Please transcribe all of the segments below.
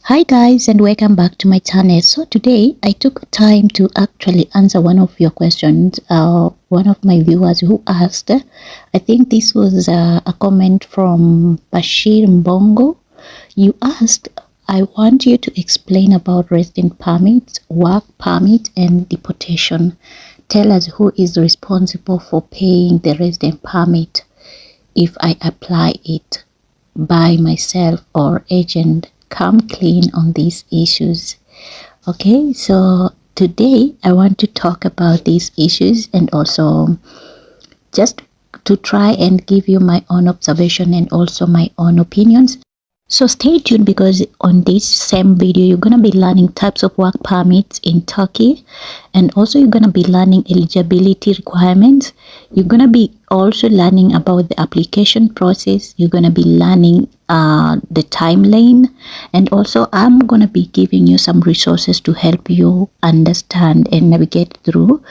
Hi guys, and welcome back to my channel. So today I took time to actually answer one of your questions. One of my viewers who asked, I think this was a comment from Bashir Mbongo. You asked, I want you to explain about resident permits, work permit, and deportation. Tell us who is responsible for paying the resident permit if I apply it by myself or agent. Come clean on these issues. Okay, so today I want to talk about these issues and also just to try and give you my own observation and also my own opinions. So stay tuned, because on this same video you're going to be learning types of work permits in Turkey, and also you're going to be learning eligibility requirements. You're going to be also learning about the application process. You're going to be learning the timeline, and also I'm going to be giving you some resources to help you understand and navigate through.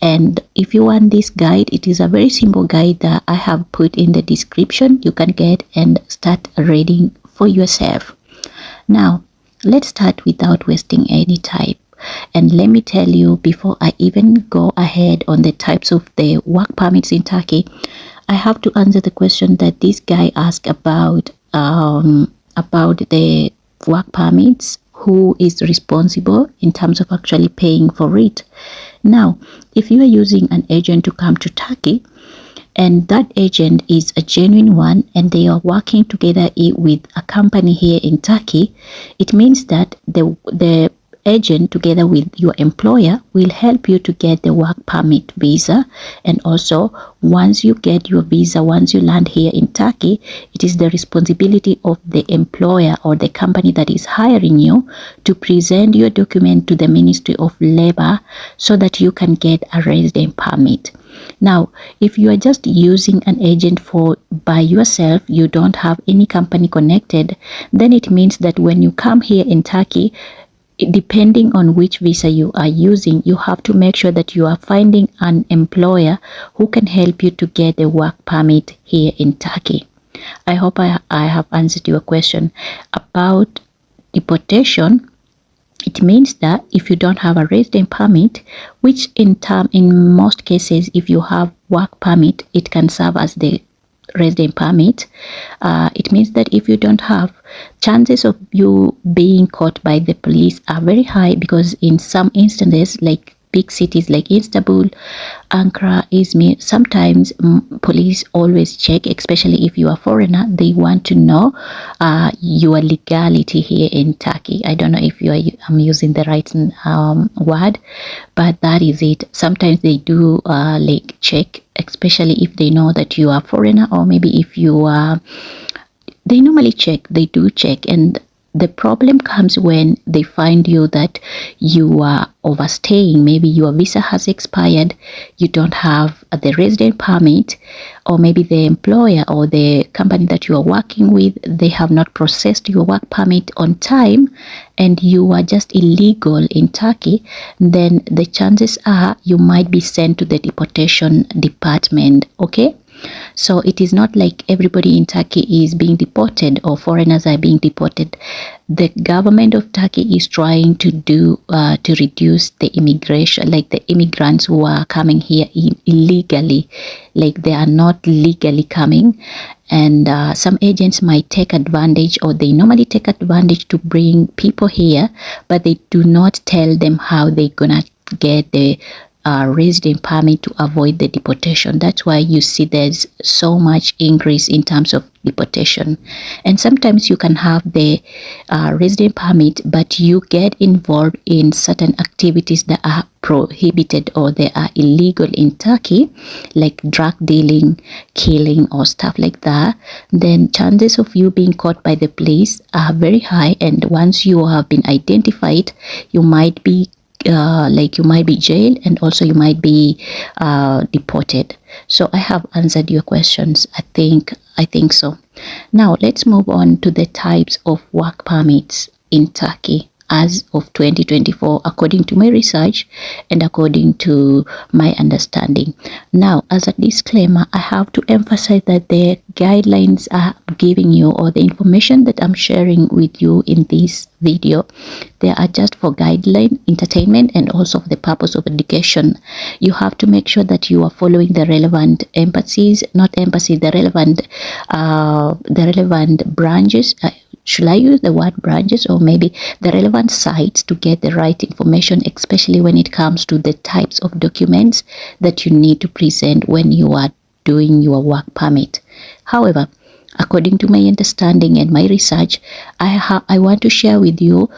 And if you want this guide, it is a very simple guide that I have put in the description. You can get and start reading for yourself. Now let's start without wasting any time, and let me tell you, before I even go ahead on the types of the work permits in Turkey, I have to answer the question that this guy asked about the work permits, who is responsible in terms of actually paying for it. Now, if you are using an agent to come to Turkey, and that agent is a genuine one, and they are working together with a company here in Turkey, it means that the agent together with your employer will help you to get the work permit visa. And also, once you get your visa, once you land here in Turkey, it is the responsibility of the employer or the company that is hiring you to present your document to the Ministry of Labor so that you can get a resident permit. Now, if you are just using an agent by yourself, you don't have any company connected, then it means that when you come here in Turkey, depending on which visa you are using, you have to make sure that you are finding an employer who can help you to get the work permit here in Turkey. I hope I have answered your question. About deportation, it means that if you don't have a resident permit, which in most cases, if you have work permit, it can serve as the resident permit. It means that if you don't have, chances of you being caught by the police are very high, because in some instances, like big cities like Istanbul, Ankara, Izmir, sometimes police always check, especially if you are a foreigner. They want to know your legality here in Turkey. I don't know if I'm using the right word, but that is it. Sometimes they do like check, especially if they know that you are a foreigner, or maybe if you are, they normally check, they do check. And the problem comes when they find you that you are overstaying. Maybe your visa has expired, you don't have the resident permit, or maybe the employer or the company that you are working with, they have not processed your work permit on time, and you are just illegal in Turkey. Then the chances are you might be sent to the deportation department. Okay, so it is not like everybody in Turkey is being deported or foreigners are being deported. The government of Turkey is trying to do to reduce the immigration, like the immigrants who are coming here illegally, like they are not legally coming. And some agents might take advantage, or they normally take advantage to bring people here, but they do not tell them how they're gonna get the resident permit to avoid the deportation. That's why you see there's so much increase in terms of deportation. And sometimes you can have the resident permit, but you get involved in certain activities that are prohibited or they are illegal in Turkey, like drug dealing, killing, or stuff like that. Then chances of you being caught by the police are very high, and once you have been identified, you might be you might be jailed, and also you might be deported. So I have answered your questions. I think so. Now let's move on to the types of work permits in Turkey as of 2024, according to my research and according to my understanding. Now, as a disclaimer, I have to emphasize that the guidelines I'm giving you, or the information that I'm sharing with you in this video, they are just for guideline, entertainment, and also for the purpose of education. You have to make sure that you are following the relevant the relevant branches. Should I use the word branches, or maybe the relevant sites, to get the right information, especially when it comes to the types of documents that you need to present when you are doing your work permit. However, according to my understanding and my research, I want to share with you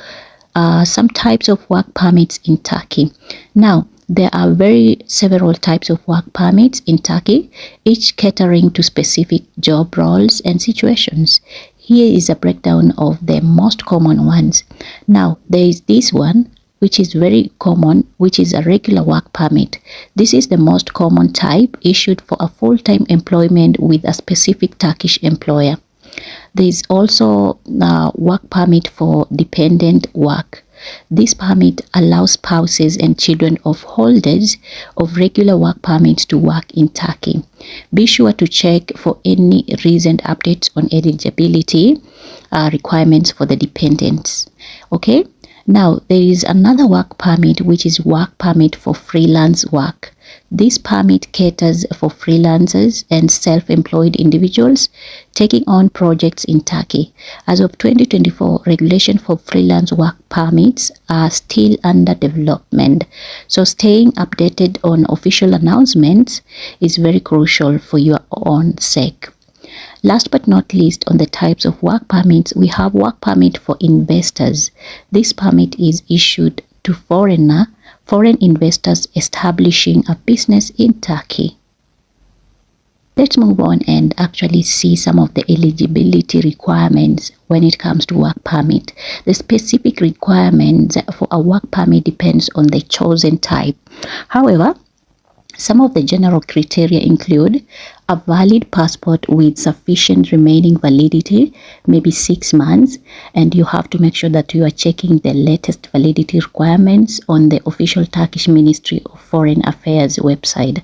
some types of work permits in Turkey. Now, there are several types of work permits in Turkey, each catering to specific job roles and situations. Here is a breakdown of the most common ones. Now, there is this one, which is very common, which is a regular work permit. This is the most common type, issued for a full-time employment with a specific Turkish employer. There is also a work permit for dependent work. This permit allows spouses and children of holders of regular work permits to work in Turkey. Be sure to check for any recent updates on eligibility requirements for the dependents. Okay? Now, there is another work permit, which is work permit for freelance work. This permit caters for freelancers and self-employed individuals taking on projects in Turkey. As of 2024, regulation for freelance work permits are still under development. So staying updated on official announcements is very crucial for your own sake. Last but not least, on the types of work permits, we have work permit for investors. This permit is issued to foreign investors establishing a business in Turkey. Let's move on and actually see some of the eligibility requirements when it comes to work permit. The specific requirements for a work permit depends on the chosen type. However, some of the general criteria include a valid passport with sufficient remaining validity, maybe 6 months, and you have to make sure that you are checking the latest validity requirements on the official Turkish Ministry of Foreign Affairs website.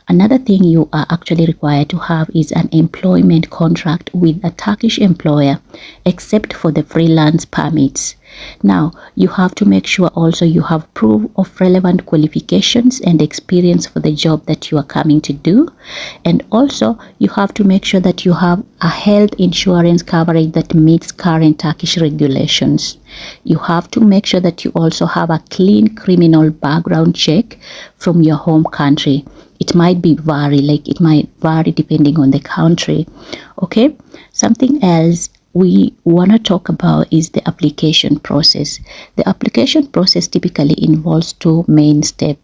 Another thing you are actually required to have is an employment contract with a Turkish employer, except for the freelance permits. Now, you have to make sure also you have proof of relevant qualifications and experience for the job that you are coming to do. And also, you have to make sure that you have a health insurance coverage that meets current Turkish regulations. You have to make sure that you also have a clean criminal background check from your home country. It might vary depending on the country. Okay, something else we want to talk about is the application process. The application process typically involves 2 main steps.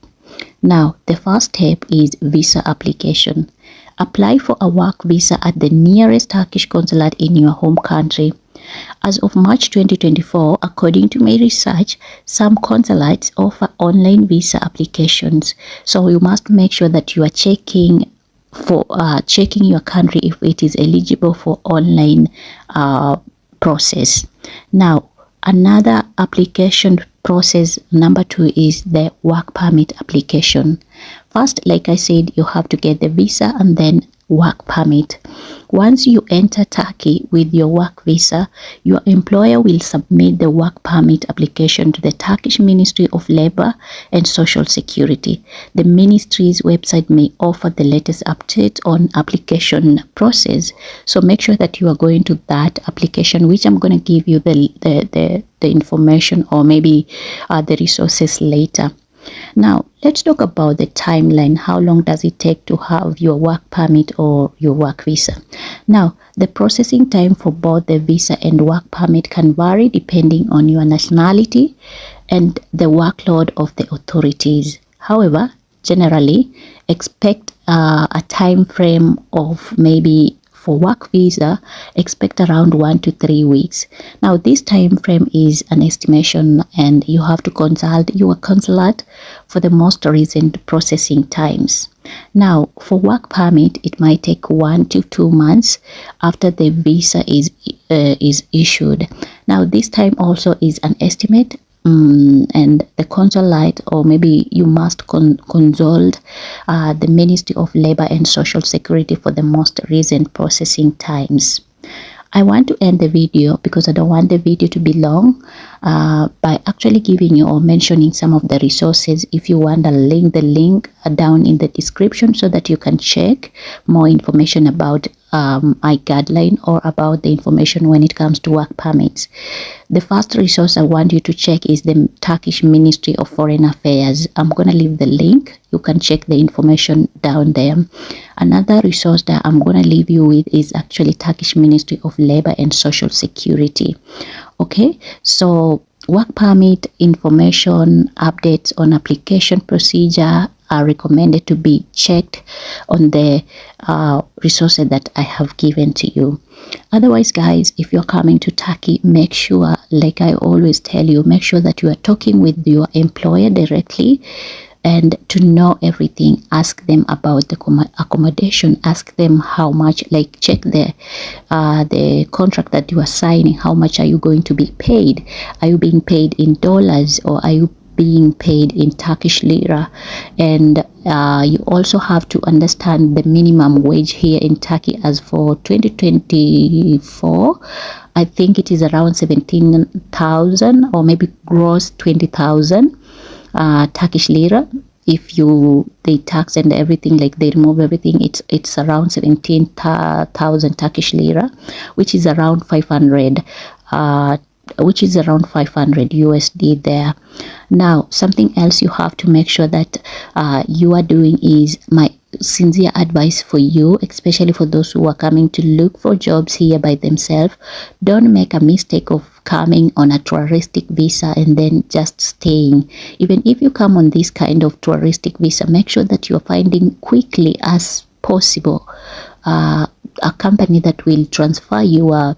Now, the first step is visa application. Apply for a work visa at the nearest Turkish consulate in your home country. As of March 2024, according to my research, some consulates offer online visa applications. So you must make sure that you are checking your country if it is eligible for online process. Now, another application process, number 2, is the work permit application. First, like I said, you have to get the visa and then work permit. Once you enter Turkey with your work visa, your employer will submit the work permit application to the Turkish Ministry of Labor and Social Security. The ministry's website may offer the latest update on application process. So make sure that you are going to that application, which I'm going to give you the information, or maybe the resources later. Now, let's talk about the timeline. How long does it take to have your work permit or your work visa? Now, the processing time for both the visa and work permit can vary depending on your nationality and the workload of the authorities. However, generally, expect a time frame of maybe, for work visa, expect around 1 to 3 weeks. Now, this time frame is an estimation, and you have to consult your consulate for the most recent processing times. Now, for work permit, it might take 1 to 2 months after the visa is issued. Now, this time also is an estimate, and the consulate, or maybe you must consult the Ministry of Labor and Social Security for the most recent processing times. I want to end the video because I don't want the video to be long, by actually giving you or mentioning some of the resources. If you want to link the link down in the description so that you can check more information about my guideline or about the information when it comes to work permits. The first resource I want you to check is the Turkish Ministry of Foreign Affairs. I'm going to leave the link. You can check the information down there. Another resource that I'm going to leave you with is actually Turkish Ministry of Labor and Social Security. Okay, so work permit information, updates on application procedure are recommended to be checked on the resources that I have given to you. Otherwise, guys, if you're coming to Turkey, make sure, like I always tell you, make sure that you are talking with your employer directly, and to know everything. Ask them about the accommodation, ask them how much, like check the contract that you are signing. How much are you going to be paid? Are you being paid in dollars, or are you being paid in Turkish lira? And you also have to understand the minimum wage here in Turkey. As for 2024, I think it is around 17,000, or maybe gross 20,000 Turkish lira. If they tax and everything, like they remove everything, it's around 17,000 Turkish lira, which is around 500 USD there. Now, something else you have to make sure that you are doing is, my sincere advice for you, especially for those who are coming to look for jobs here by themselves, don't make a mistake of coming on a touristic visa and then just staying. Even if you come on this kind of touristic visa, make sure that you are finding quickly as possible a company that will transfer your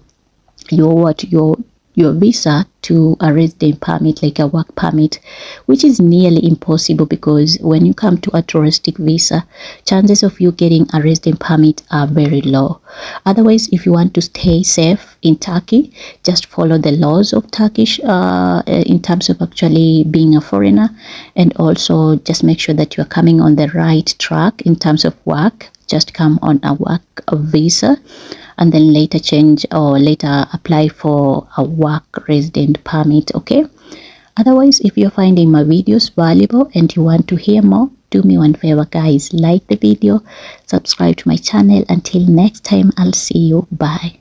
visa to a resident permit, like a work permit, which is nearly impossible, because when you come to a touristic visa, chances of you getting a resident permit are very low. Otherwise, if you want to stay safe in Turkey, just follow the laws of Turkish in terms of actually being a foreigner, and also just make sure that you are coming on the right track in terms of work. Just come on a work visa, and then later change or later apply for a work resident permit. Okay, otherwise, if you're finding my videos valuable and you want to hear more, do me one favor, guys, like the video, subscribe to my channel. Until next time, I'll see you. Bye.